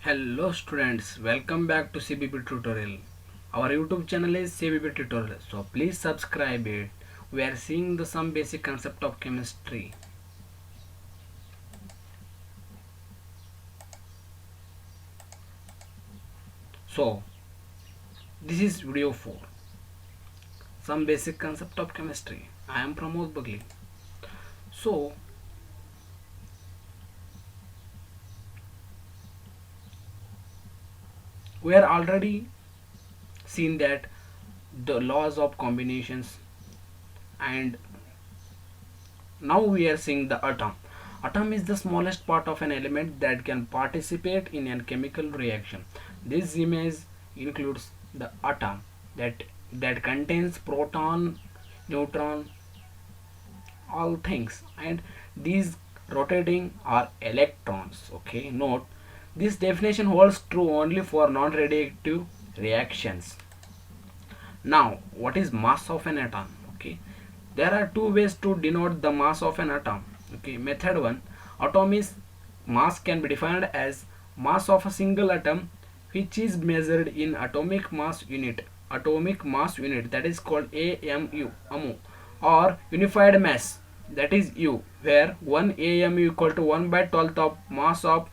Hello students, welcome back to CBP tutorial. Our YouTube channel is CBP tutorial, so please subscribe it. We are seeing the some basic concept of chemistry. So this is video 4, some basic concept of chemistry. I am Pramod Bagli. So we are already seen that the laws of combinations, and now we are seeing the atom. Atom is the smallest part of an element that can participate in a chemical reaction. This image includes the atom that contains proton, neutron, all things, and these rotating are electrons. Okay, note this definition holds true only for non-radioactive reactions. Now, what is mass of an atom? Okay, there are two ways to denote the mass of an atom. Okay, method 1, atomic mass can be defined as mass of a single atom which is measured in atomic mass unit. Atomic mass unit, that is called AMU, or unified mass, that is U, where 1 AMU equal to 1 by 12th of mass of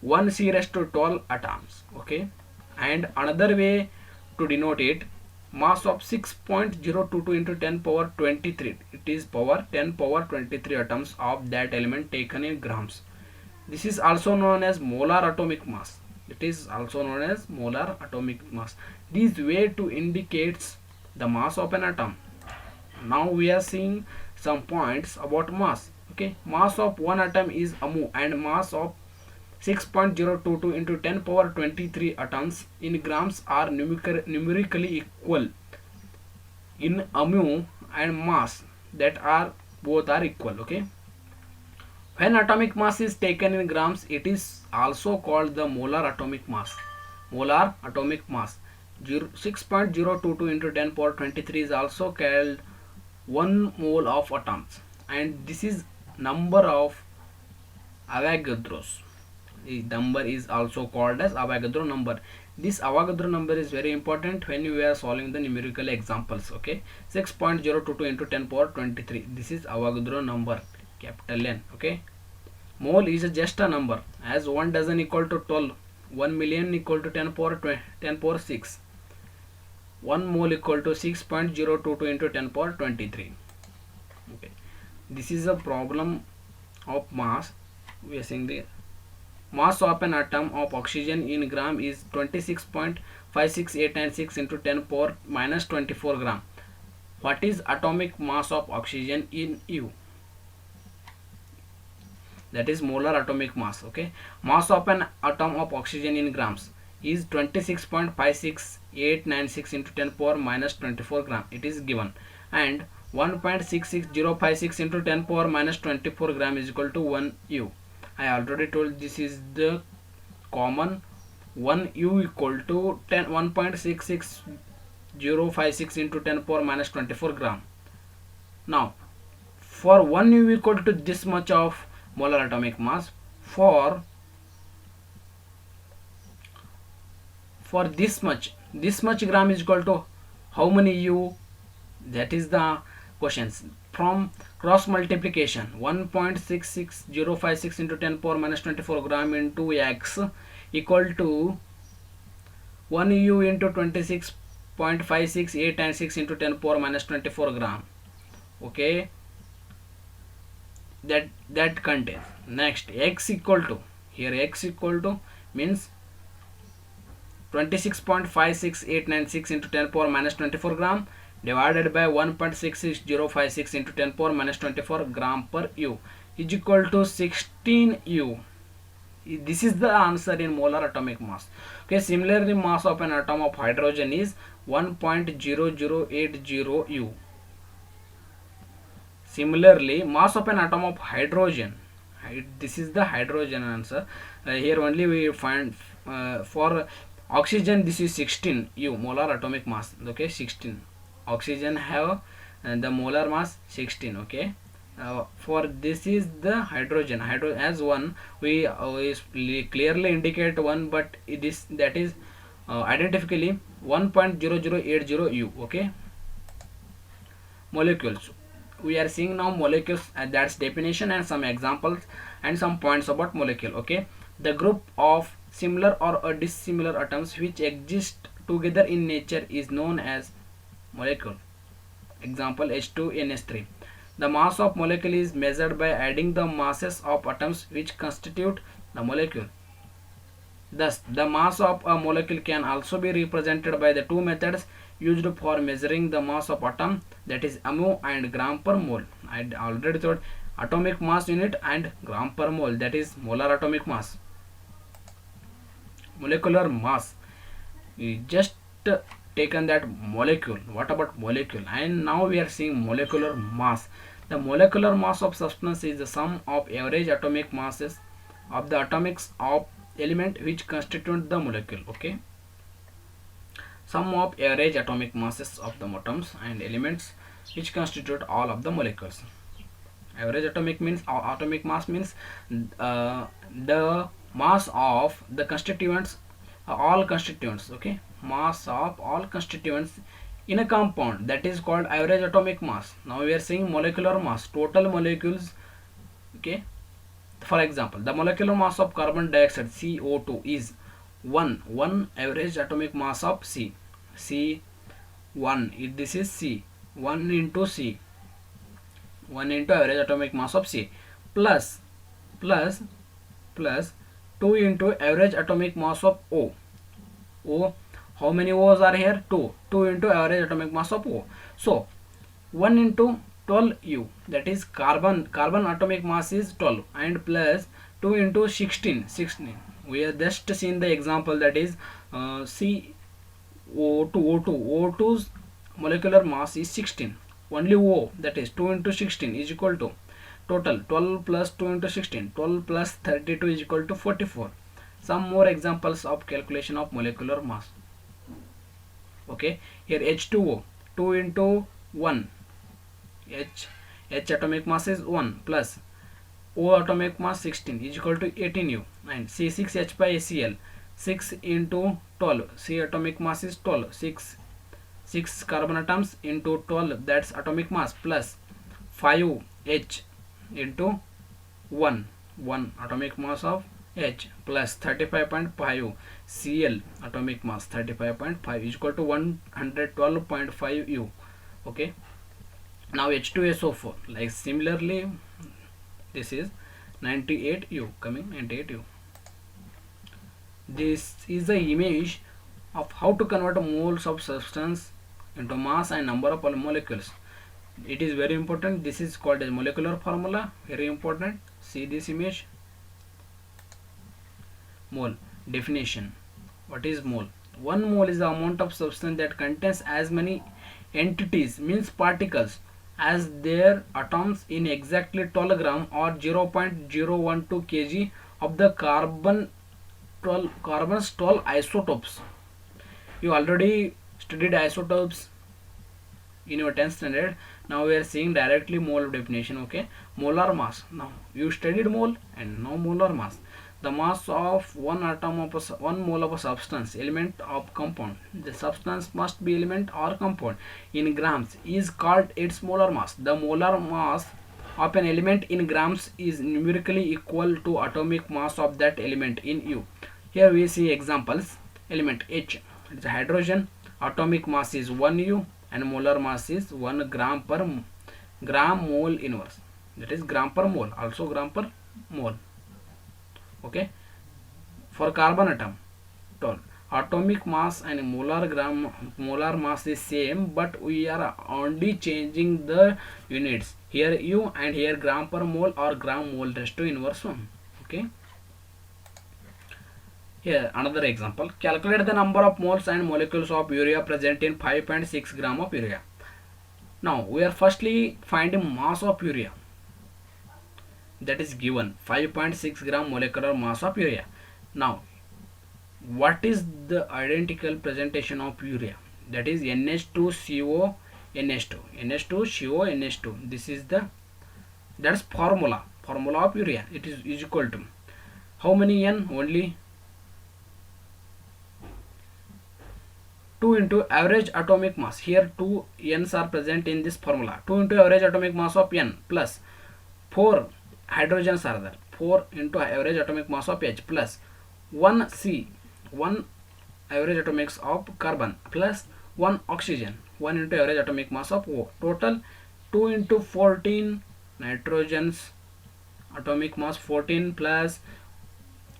1 C raised to 12 atoms. Okay, and another way to denote it, mass of 6.022 into 10 power 23, it is power 10 power 23 atoms of that element taken in grams. This is also known as molar atomic mass. It is also known as molar atomic mass. This way to indicates the mass of an atom. Now we are seeing some points about mass. Okay, mass of one atom is mu, and mass of 6.022 into 10 power 23 atoms in grams are numerically equal in mu and mass, that are both are equal. Okay, when atomic mass is taken in grams, it is also called the molar atomic mass. Molar atomic mass 6.022 into 10 power 23 is also called 1 mole of atoms, and this is number of Avogadro's. The number is also called as Avogadro number. This Avogadro number is very important when you are solving the numerical examples. Okay, 6.022 into 10 power 23, this is Avogadro number, capital N. Okay, mole is just a number, as 1 dozen equal to 12, 1 million equal to 10 power 6, 1 mole equal to 6.022 into 10 power 23. Okay, this is a problem of mass. We are saying the mass of an atom of oxygen in gram is 26.56896 into 10 power minus 24 gram. What is atomic mass of oxygen in U? That is molar atomic mass. Okay, mass of an atom of oxygen in grams is 26.56896 into 10 power minus 24 gram. It is given, and 1.66056 into 10 power minus 24 gram is equal to 1 U. I already told this is the common. 1 U equal to 1.66056 into 10 power minus 24 gram. Now, for 1 U equal to this much of molar atomic mass, for this much gram is equal to how many U? That is the questions. From cross multiplication, 1.66056 into 10 power minus 24 gram into x equal to 1 U into 26.56896 into 10 power minus 24 gram. Okay, that contains. Next, x equal to, here x equal to means 26.56896 into 10 power minus 24 gram divided by 1.66056 into 10 power minus 24 gram per U is equal to 16 U. This is the answer in molar atomic mass. Okay, similarly, mass of an atom of hydrogen is 1.0080 U. Similarly, mass of an atom of hydrogen, this is the hydrogen answer. Here only we find for oxygen, this is 16 U, molar atomic mass. Okay, 16. Oxygen have the molar mass 16. Okay, For this is the hydrogen as one, we clearly indicate one, but it is that is identically 1.0080 u. Okay, molecules, we are seeing now molecules, that's definition and some examples and some points about molecule. Okay, the group of similar or dissimilar atoms which exist together in nature is known as molecule. Example, H2NH3. The mass of molecule is measured by adding the masses of atoms which constitute the molecule. Thus, the mass of a molecule can also be represented by the two methods used for measuring the mass of atom, that is mole and gram per mole. I already told atomic mass unit and gram per mole, that is molar atomic mass. Molecular mass, we just taken that molecule. What about molecule? And now we are seeing molecular mass. The molecular mass of substance is the sum of average atomic masses of the atomics of element which constitute the molecule. Okay, sum of average atomic masses of the atoms and elements which constitute all of the molecules. Average atomic means atomic mass means the mass of the constituents, all constituents. Okay, mass of all constituents in a compound, that is called average atomic mass. Now we are seeing molecular mass, total molecules. Okay, for example, the molecular mass of carbon dioxide CO2 is 1 average atomic mass of C1. This is C, 1 into C, 1 into average atomic mass of C, plus 2 into average atomic mass of O. How many O's are here? 2 into average atomic mass of O. So 1 into 12U, that is carbon atomic mass is 12, and plus 2 into 16. We have just seen the example, that is O2's molecular mass is 16. Only O, that is 2 into 16 is equal to total 12 plus 2 into 16, 12 plus 32 is equal to 44. Some more examples of calculation of molecular mass. Okay, here H2O, 2 into 1, H atomic mass is 1, plus O atomic mass 16 is equal to 18U, and C6H by ACl, 6 into 12, C atomic mass is 12, 6 carbon atoms into 12, that's atomic mass, plus 5H into 1 atomic mass of H, plus 35.5 Cl atomic mass 35.5 is equal to 112.5 U. Okay, now H2SO4, like similarly this is 98 U, coming 98 U. This is the image of how to convert moles of substance into mass and number of molecules. It is very important. This is called as molecular formula, very important. See this image. Mole definition. What is mole? 1 mole is the amount of substance that contains as many entities, means particles, as their atoms in exactly 12 gram or 0.012 kg of the carbon's 12 isotopes. You already studied isotopes in your 10th standard. Now we are seeing directly mole definition. Okay, molar mass. Now you studied mole and now molar mass. The mass of one atom of 1 mole of a substance, element of compound. The substance must be element or compound in grams is called its molar mass. The molar mass of an element in grams is numerically equal to atomic mass of that element in U. Here we see examples. Element H, it's a hydrogen, atomic mass is 1 U and molar mass is 1 gram per gram mole inverse, that is gram per mole, also gram per mole. Okay, for carbon atom, atomic mass and molar mass is same, but we are only changing the units, here U and here gram per mole or gram mole raised to inverse 1. Okay, here another example. Calculate the number of moles and molecules of urea present in 5.6 gram of urea. Now we are firstly finding mass of urea, that is given 5.6 gram molecular mass of urea. Now what is the identical presentation of urea? That is NH2CO NH2, NH2CO NH2. This is the That's formula of urea. It is equal to how many n? Only 2 into average atomic mass. Here 2 n's are present in this formula. 2 into average atomic mass of n plus 4 hydrogens are there. 4 into average atomic mass of H plus 1 C, 1 average atomic mass of carbon plus 1 oxygen, 1 into average atomic mass of O. Total 2 into 14 nitrogens atomic mass 14 plus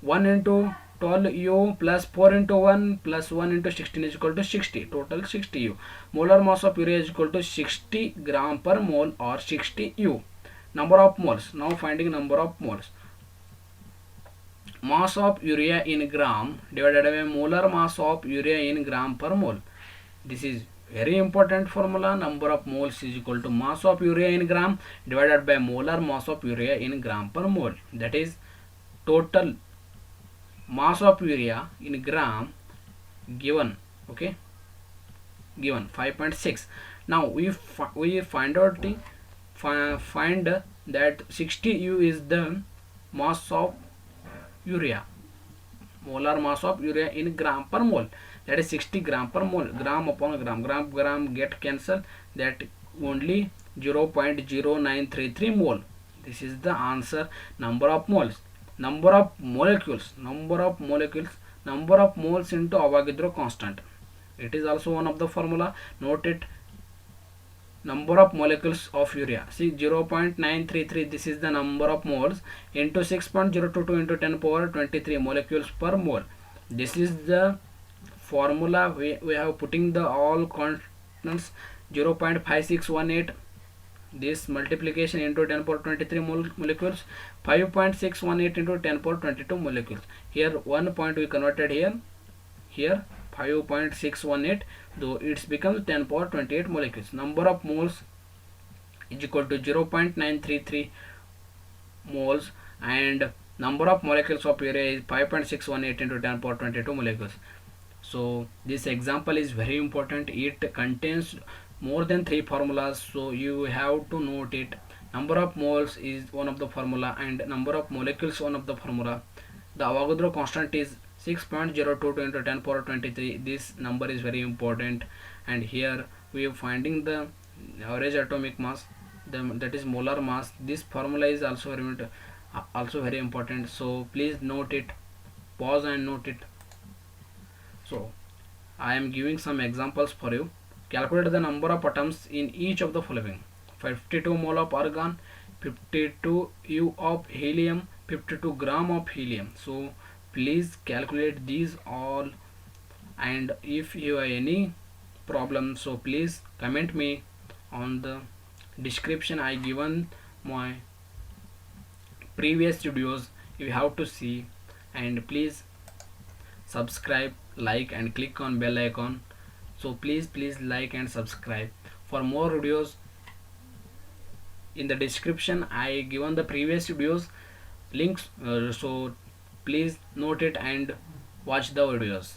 1 into 12 U plus 4 into 1 plus 1 into 16 is equal to 60. Total 60 U. Molar mass of urea is equal to 60 gram per mole or 60 U. Number of moles. Now finding number of moles. Mass of urea in gram divided by molar mass of urea in gram per mole. This is very important formula. Number of moles is equal to mass of urea in gram divided by molar mass of urea in gram per mole. That is total mass of urea in gram given, okay, given 5.6. Now we find out the find that 60 U is the mass of urea, molar mass of urea in gram per mole. That is 60 gram per mole. Gram upon gram get cancelled. That only 0.0933 mole. This is the answer. Number of moles. Number of molecules. Number of moles into Avogadro constant. It is also one of the formula. Note it. Number of molecules of urea. See 0.933. This is the number of moles into 6.022 into 10 power 23 molecules per mole. This is the formula. We have putting the all constants 0.5618. This multiplication into 10 power 23 molecules, 5.618 into 10 power 22 molecules. Here 1 point we converted here 5.618, though it becomes 10 power 28 molecules. Number of moles is equal to 0.933 moles and number of molecules of urea is 5.618 into 10 power 22 molecules. So this example is very important. It contains more than 3 formulas, so you have to note it. Number of moles is one of the formula and number of molecules one of the formula. The Avogadro constant is 6.022 into 10 power 23. This number is very important, and here we are finding the average atomic mass, that is molar mass. This formula is also very important, so please note it, pause and note it. So I am giving some examples for you. Calculate the number of atoms in each of the following: 52 mole of argon, 52 U of helium, 52 gram of helium. So please calculate these all, and if you have any problem, so please comment me on the description. I given my previous videos you have to see, and please subscribe, like and click on bell icon. So please like and subscribe. For more videos, in the description I given the previous videos links, so please note it and watch the videos.